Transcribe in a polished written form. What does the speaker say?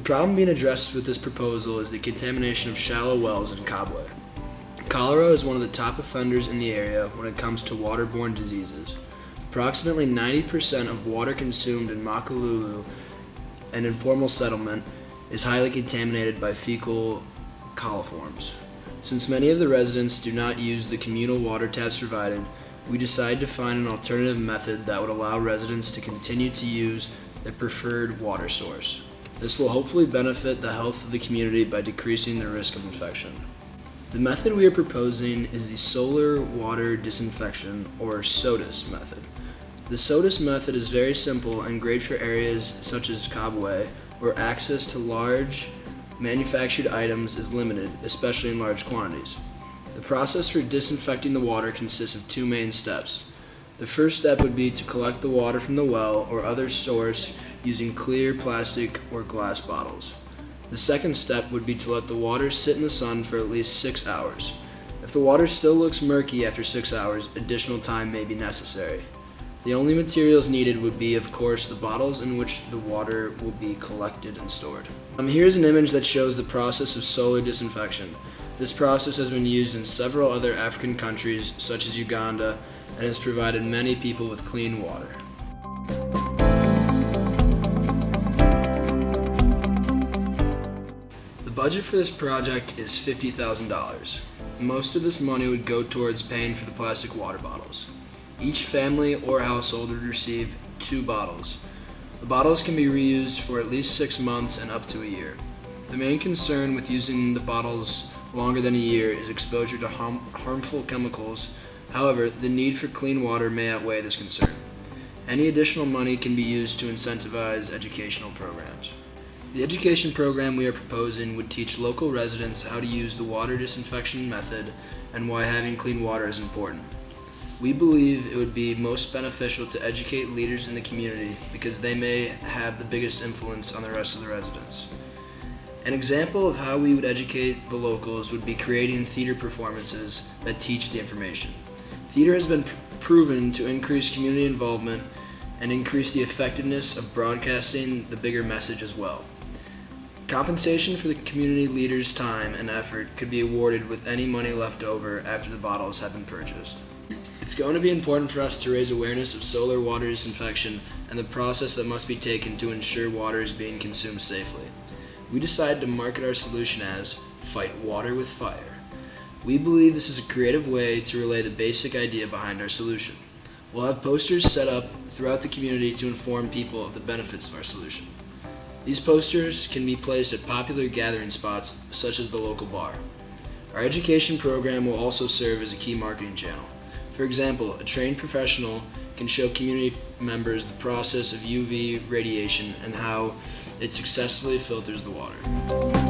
problem being addressed with this proposal is the contamination of shallow wells in Kabwe. Cholera is one of the top offenders in the area when it comes to waterborne diseases. Approximately 90% of water consumed in Makalulu, an informal settlement, is highly contaminated by fecal coliforms. Since many of the residents do not use the communal water taps provided, we decided to find an alternative method that would allow residents to continue to use their preferred water source. This will hopefully benefit the health of the community by decreasing the risk of infection. The method we are proposing is the solar water disinfection, or SODIS method. The SODIS method is very simple and great for areas such as Kabwe, where access to large manufactured items is limited, especially in large quantities. The process for disinfecting the water consists of two main steps. The first step would be to collect the water from the well or other source using clear plastic or glass bottles. The second step would be to let the water sit in the sun for at least 6 hours. If the water still looks murky after 6 hours, additional time may be necessary. The only materials needed would be, of course, the bottles in which the water will be collected and stored. Here's an image that shows the process of solar disinfection. This process has been used in several other African countries, such as Uganda, and has provided many people with clean water. The budget for this project is $50,000. Most of this money would go towards paying for the plastic water bottles. Each family or household would receive 2 bottles. The bottles can be reused for at least 6 months and up to a year. The main concern with using the bottles longer than a year is exposure to harmful chemicals. However, the need for clean water may outweigh this concern. Any additional money can be used to incentivize educational programs. The education program we are proposing would teach local residents how to use the water disinfection method and why having clean water is important. We believe it would be most beneficial to educate leaders in the community because they may have the biggest influence on the rest of the residents. An example of how we would educate the locals would be creating theater performances that teach the information. Theater has been proven to increase community involvement and increase the effectiveness of broadcasting the bigger message as well. Compensation for the community leaders' time and effort could be awarded with any money left over after the bottles have been purchased. It's going to be important for us to raise awareness of solar water disinfection and the process that must be taken to ensure water is being consumed safely. We decided to market our solution as "Fight Water with Fire." We believe this is a creative way to relay the basic idea behind our solution. We'll have posters set up throughout the community to inform people of the benefits of our solution. These posters can be placed at popular gathering spots such as the local bar. Our education program will also serve as a key marketing channel. For example, a trained professional can show community members the process of UV radiation and how it successfully filters the water.